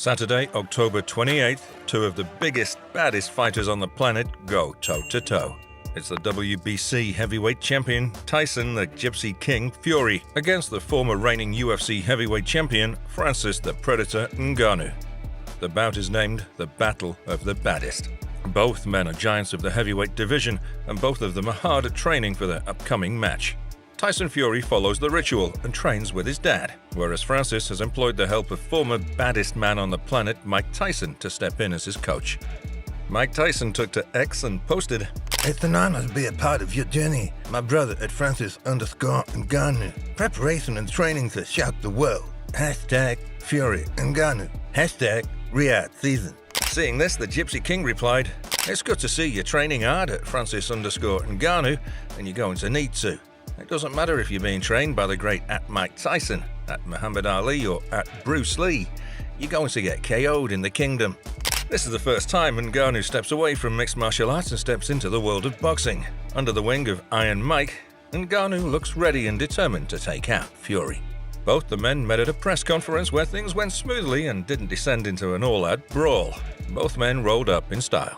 Saturday, October 28th, two of the biggest, baddest fighters on the planet go toe-to-toe. It's the WBC heavyweight champion, Tyson the Gypsy King Fury, against the former reigning UFC heavyweight champion, Francis the Predator Ngannou. The bout is named the Battle of the Baddest. Both men are giants of the heavyweight division, and both of them are hard at training for their upcoming match. Tyson Fury follows the ritual and trains with his dad, whereas Francis has employed the help of former baddest man on the planet, Mike Tyson, to step in as his coach. Mike Tyson took to X and posted, "It's an honor to be a part of your journey, my brother at Francis_Ngannou. Preparation and training to shock the world. Hashtag Fury Ngannou. Hashtag Riyadh season." Seeing this, the Gypsy King replied, "It's good to see you're training hard at Francis_Ngannou, and you're going to need to. It doesn't matter if you're being trained by the great at Mike Tyson, at Muhammad Ali, or at Bruce Lee. You're going to get KO'd in the kingdom." This is the first time Ngannou steps away from mixed martial arts and steps into the world of boxing. Under the wing of Iron Mike, Ngannou looks ready and determined to take out Fury. Both the men met at a press conference where things went smoothly and didn't descend into an all-out brawl. Both men rolled up in style.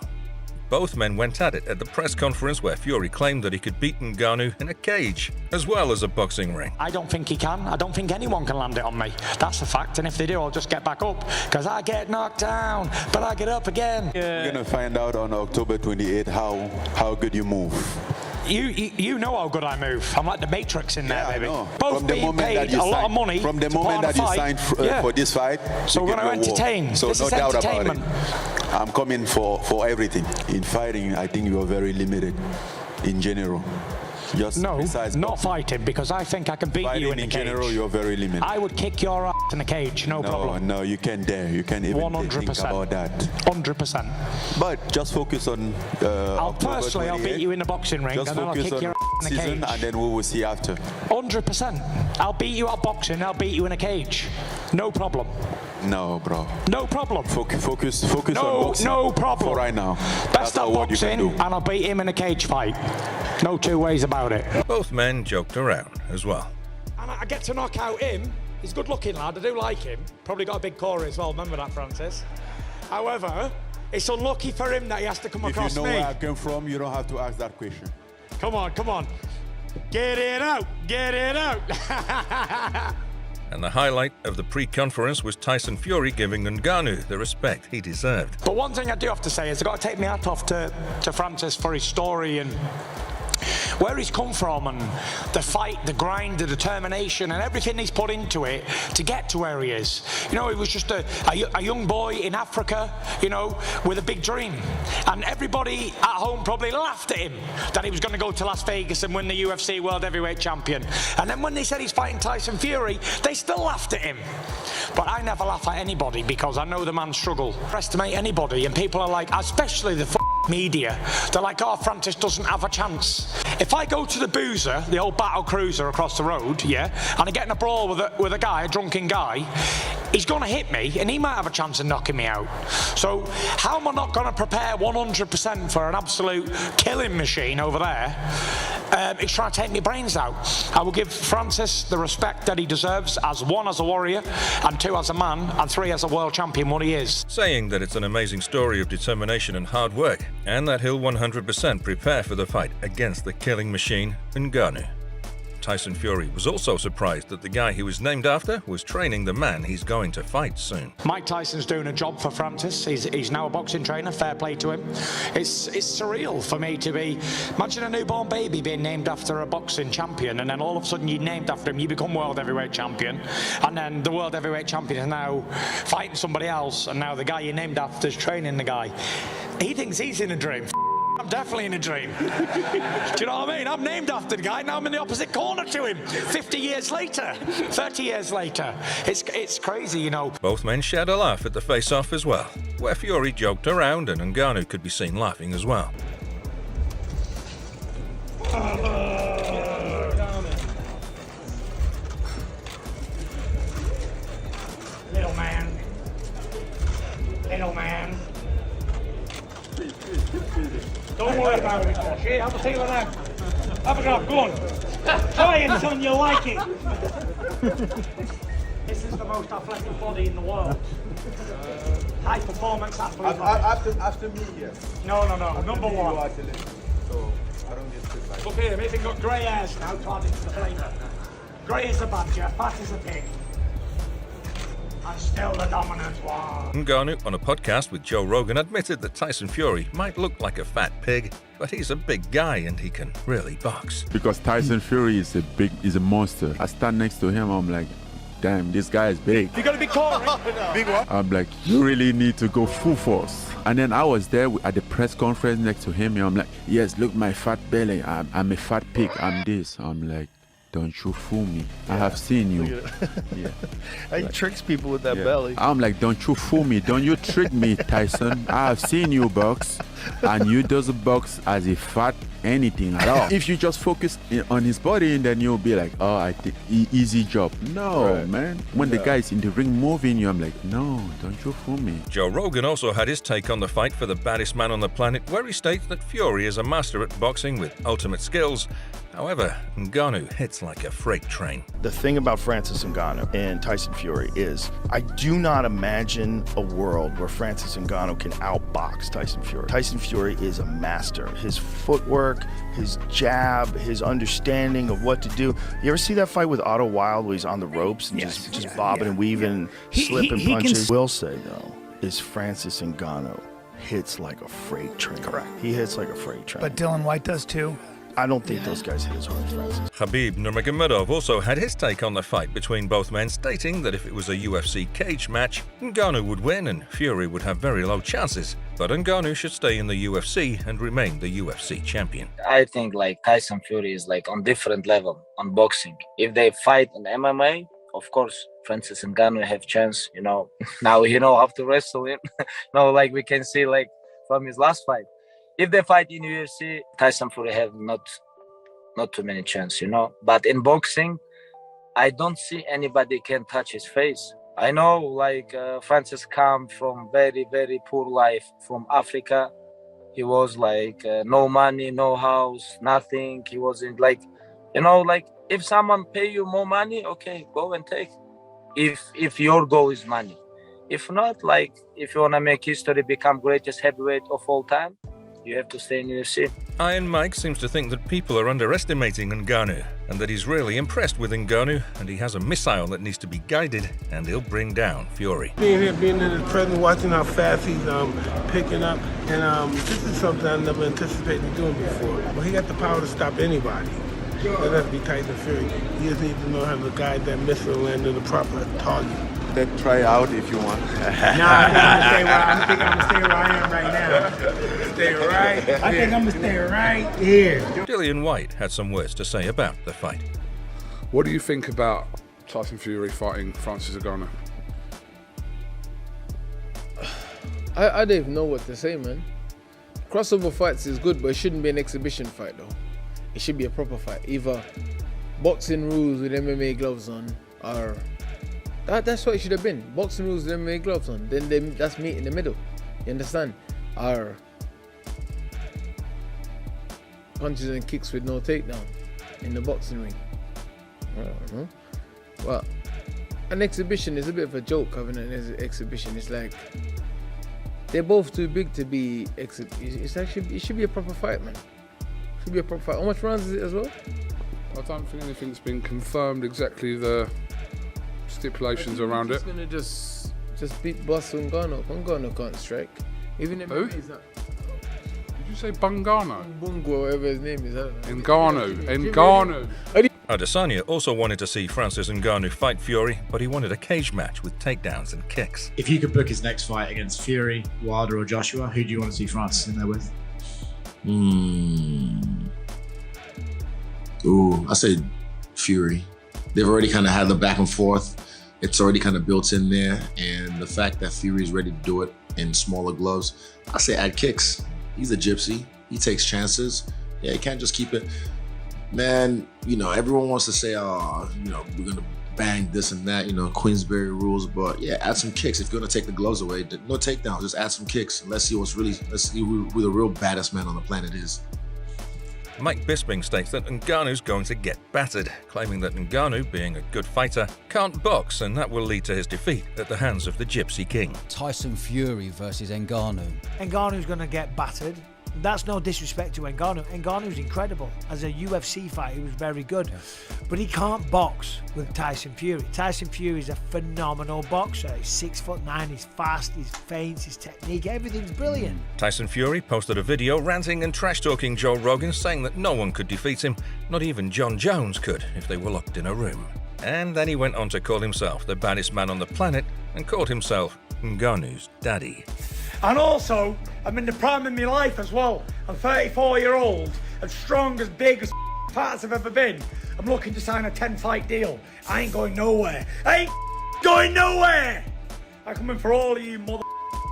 Both men went at it at the press conference where Fury claimed that he could beat Ngannou in a cage, as well as a boxing ring. I don't think he can. I don't think anyone can land it on me. That's a fact, and if they do, I'll just get back up. Because I get knocked down, but I get up again. We're going to find out on October 28th how good you move. You know how good I move. I'm like the Matrix in there, baby. I know. Both from the being moment paid that you a lot of money from the to moment put on that a you fight. signed for this fight, so we're going to entertain. So this no is doubt entertainment. about it. I'm coming for everything. In fighting, I think you are very limited in general. Just No, besides not boxing. fighting, because I think I can beat Fighting you in the cage. general, you're very limited. I would kick your ass in the cage, no problem. No, you can't dare. You can't even 100%. think about that. 100%. But just focus on I'll October beat 28th. you in the boxing ring, Just and then I'll focus kick your on ass in the season, cage. and then we will see after. 100%. I'll beat you at boxing, I'll beat you in a cage. No problem. No, bro. No problem. Focus on boxing. No problem. For right now. Best That's at what you can boxing, do. and I'll beat him in a cage fight. No two ways about it. Both men joked around as well. And I get to knock out him. He's a good looking lad, I do like him. Probably got a big core as well, remember that, Francis? However, it's unlucky for him that he has to come across If you know me. where I came from, you don't have to ask that question. Come on. Get it out. And the highlight of the pre-conference was Tyson Fury giving Ngannou the respect he deserved. But one thing I do have to say is I've got to take my hat off to Francis for his story and where he's come from, and the fight, the grind, the determination, and everything he's put into it to get to where he is. You know, he was just a young boy in Africa, you know, with a big dream. And everybody at home probably laughed at him that he was going to go to Las Vegas and win the UFC World Heavyweight Champion. And then when they said he's fighting Tyson Fury, they still laughed at him. But I never laugh at anybody because I know the man struggle. Underestimate anybody, and people are like, especially the media, they're like, "Oh, Francis doesn't have a chance." If I go to the Boozer, the old battle cruiser across the road, and I get in a brawl with a guy, a drunken guy, he's going to hit me, and he might have a chance of knocking me out. So how am I not going to prepare 100% for an absolute killing machine over there? He's trying to take my brains out. I will give Francis the respect that he deserves as one, as a warrior, and two, as a man, and three, as a world champion, what he is. Saying that it's an amazing story of determination and hard work, and that he'll 100% prepare for the fight against the killing machine, Ngannou. Tyson Fury was also surprised that the guy he was named after was training the man he's going to fight soon. Mike Tyson's doing a job for Francis. He's now a boxing trainer, fair play to him. It's surreal for me to be, imagine a newborn baby being named after a boxing champion, and then all of a sudden you're named after him, you become world heavyweight champion, and then the world heavyweight champion is now fighting somebody else, and now the guy you named after is training the guy. He thinks he's in a dream. I'm definitely in a dream. Do you know what I mean? I'm named after the guy, now I'm in the opposite corner to him. 50 years later, 30 years later. It's crazy, you know. Both men shared a laugh at the face-off as well, where Fury joked around and Ngannou could be seen laughing as well. Little man. Don't worry about it, Josh. Here, have a take of that. Have a grab, go on. Try it, son, you'll like it. This is the most athletic body in the world. high performance athlete. After me, yes. No, number one. So I don't get sick like Look here, if you've got grey hairs now to add it to the flavour. Grey is a badger, fat is a pig. And still the dominant one. Ngannou, on a podcast with Joe Rogan, admitted that Tyson Fury might look like a fat pig, but he's a big guy and he can really box. Because Tyson Fury is a monster. I stand next to him, I'm like, damn, this guy is big. You gotta be cool. Big one? I'm like, you really need to go full force. And then I was there at the press conference next to him, and I'm like, yes, look my fat belly. I'm a fat pig. I'm this. I'm like, don't you fool me. I have seen you. Yeah. He tricks people with that belly. I'm like, don't you fool me. Don't you trick me, Tyson. I have seen you box, and you doesn't box as a fat anything at all. If you just focus on his body, then you'll be like, oh, I think easy job. No, man. When the guy's in the ring moving you, I'm like, no, don't you fool me. Joe Rogan also had his take on the fight for the baddest man on the planet, where he states that Fury is a master at boxing with ultimate skills. However, Ngannou hits like a freight train. The thing about Francis Ngannou and Tyson Fury is I do not imagine a world where Francis Ngannou can outbox Tyson Fury. Tyson Fury is a master. His footwork, his jab, his understanding of what to do. You ever see that fight with Otto Wild where he's on the ropes and just bobbing and weaving and slipping punches? Will say, though, is Francis Ngannou hits like a freight train. Correct. He hits like a freight train. But Dylan White does too. I don't think those guys hit as hard as Francis. Khabib Nurmagomedov also had his take on the fight between both men, stating that if it was a UFC cage match, Ngannou would win and Fury would have very low chances. But Ngannou should stay in the UFC and remain the UFC champion. I think like Tyson Fury is like on different level on boxing. If they fight in MMA, of course, Francis Ngannou have chance, now how to wrestle him. Like we can see like from his last fight. If they fight in UFC, Tyson Fury have not too many chance, But in boxing, I don't see anybody can touch his face. I know like Francis come from very, very poor life from Africa. He was like no money, no house, nothing. He wasn't like, if someone pay you more money, okay, go and take. If your goal is money. If not, like if you want to make history, become greatest heavyweight of all time, you have to stay in UFC. Iron Mike seems to think that people are underestimating Ngannou and that he's really impressed with Ngannou and he has a missile that needs to be guided and he'll bring down Fury. Being here, being in the present, watching how fast he's picking up, and this is something I never anticipated doing before. Well, he got the power to stop anybody. It doesn't have to be Tyson Fury. He just needs to know how to guide that missile and land on the proper target. Then try out if you want. I'm gonna stay where I am right now. Stay right. I think I'm gonna stay right here. Dillian White had some words to say about the fight. What do you think about Tyson Fury fighting Francis Ngannou? I don't even know what to say, man. Crossover fights is good, but it shouldn't be an exhibition fight, though. It should be a proper fight. Either boxing rules with MMA gloves on, or that's what it should have been. Boxing rules with MMA gloves on. Then that's meat in the middle. You understand? Or punches and kicks with no takedown in the boxing ring. I don't know. Well, an exhibition is a bit of a joke having an exhibition. It's like they're both too big to be it should be a proper fight, man. It should be a proper fight. How much rounds is it as well? I don't think anything's been confirmed exactly the stipulations around it. He's gonna just beat Boss Ngannou. Ngannou can't strike. Even if he's not. Did you say Bungano? Bungo, whatever his name is. I don't know. Ngannou. Adesanya also wanted to see Francis Ngannou fight Fury, but he wanted a cage match with takedowns and kicks. If you could book his next fight against Fury, Wilder or Joshua, who do you want to see Francis in there with? I say Fury. They've already kind of had the back and forth. It's already kind of built in there, and the fact that Fury is ready to do it in smaller gloves, I say add kicks. He's a gypsy. He takes chances. Yeah, you can't just keep it. Man, everyone wants to say, we're going to bang this and that, Queensberry rules. But yeah, add some kicks. If you're going to take the gloves away, no takedowns, just add some kicks. Let's see who the real baddest man on the planet is. Mike Bisping states that Ngannou's going to get battered, claiming that Ngannou, being a good fighter, can't box and that will lead to his defeat at the hands of the Gypsy King. Tyson Fury versus Ngannou. Ngannou's going to get battered. That's no disrespect to Ngannou. Ngannou's incredible. As a UFC fighter, he was very good. Yeah. But he can't box with Tyson Fury. Tyson Fury is a phenomenal boxer. He's 6'9", he's fast, he's feints, his technique, everything's brilliant. Tyson Fury posted a video ranting and trash-talking Joe Rogan, saying that no one could defeat him, not even John Jones could if they were locked in a room. And then he went on to call himself the baddest man on the planet and called himself Ngannou's daddy. And also, I'm in the prime of my life as well. I'm 34-year-old, as strong, as big, as fat as I've ever been. I'm looking to sign a 10-fight deal. I ain't going nowhere. I ain't going nowhere! I'm coming for all of you mother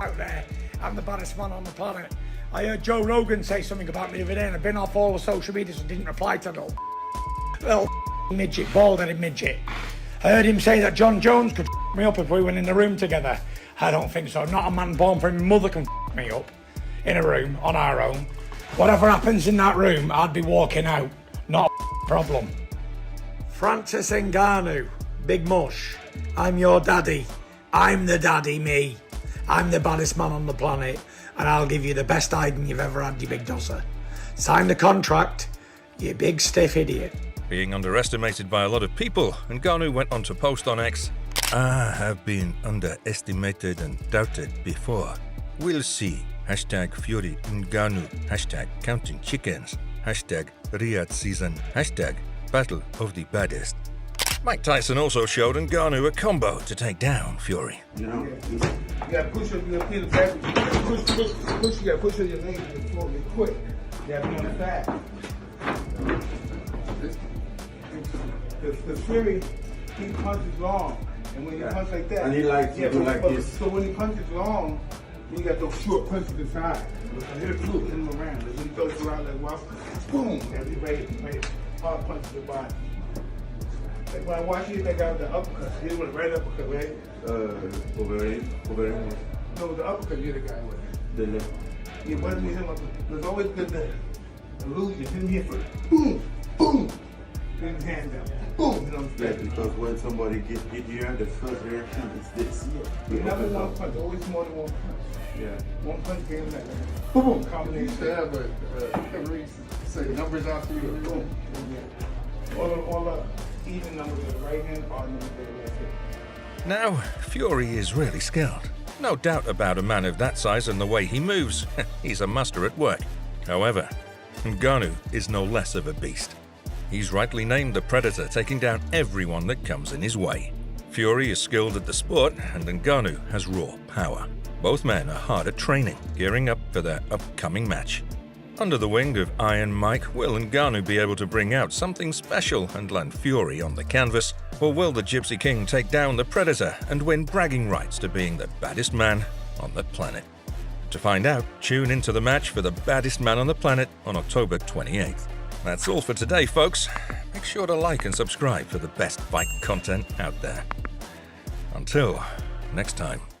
out there. I'm the baddest man on the planet. I heard Joe Rogan say something about me the other day, and I've been off all the social media, so didn't reply to no little midget, bald-headed midget. I heard him say that John Jones could me up if we went in the room together. I don't think so. Not a man born from my mother can me up in a room on our own. Whatever happens in that room, I'd be walking out. Not a problem. Francis Ngannou, Big Mush. I'm your daddy. I'm the daddy, me. I'm the baddest man on the planet, and I'll give you the best hiding you've ever had, you big dosser. Sign the contract, you big stiff idiot. Being underestimated by a lot of people, Ngannou went on to post on X, I have been underestimated and doubted before. We'll see. Hashtag Fury Ngannou. Hashtag Counting Chickens. Hashtag Riyadh Season. Hashtag Battle of the Baddest. Mike Tyson also showed Ngannou a combo to take down Fury. You know, you gotta push up, you gotta pin the back, push, you gotta push on your legs before they quick. You gotta be on the fast. The Fury, he punches long. And when you punch like that, and he likes to do like this. So when he punches long, you got those short punches to the side. Hit a loop, hit him around. When he throws you out like wow, boom, and he ready, hard punch to the body. Like when I watch you, they got the uppercut. He went right uppercut, right? Over him. No, the uppercut you the guy with. The left. Yeah, but there's always good the illusion. Didn't hit for boom, boom. Bring his hand down. Boom! You know what I'm saying? Because when somebody gets hit here, the first reaction is this. Yeah. Never one punch, always more than one punch. Yeah. One punch game like boom! Combination. You should have a say numbers out for you. Boom. Yeah. All the even numbers of the right hand, odd numbers of the left hand. Now, Fury is really skilled. No doubt about a man of that size and the way he moves. He's a master at work. However, Ngannou is no less of a beast. He's rightly named the Predator, taking down everyone that comes in his way. Fury is skilled at the sport, and Ngannou has raw power. Both men are hard at training, gearing up for their upcoming match. Under the wing of Iron Mike, will Ngannou be able to bring out something special and land Fury on the canvas? Or will the Gypsy King take down the Predator and win bragging rights to being the baddest man on the planet? To find out, tune into the match for the baddest man on the planet on October 28th. That's all for today, folks. Make sure to like and subscribe for the best fight content out there. Until next time.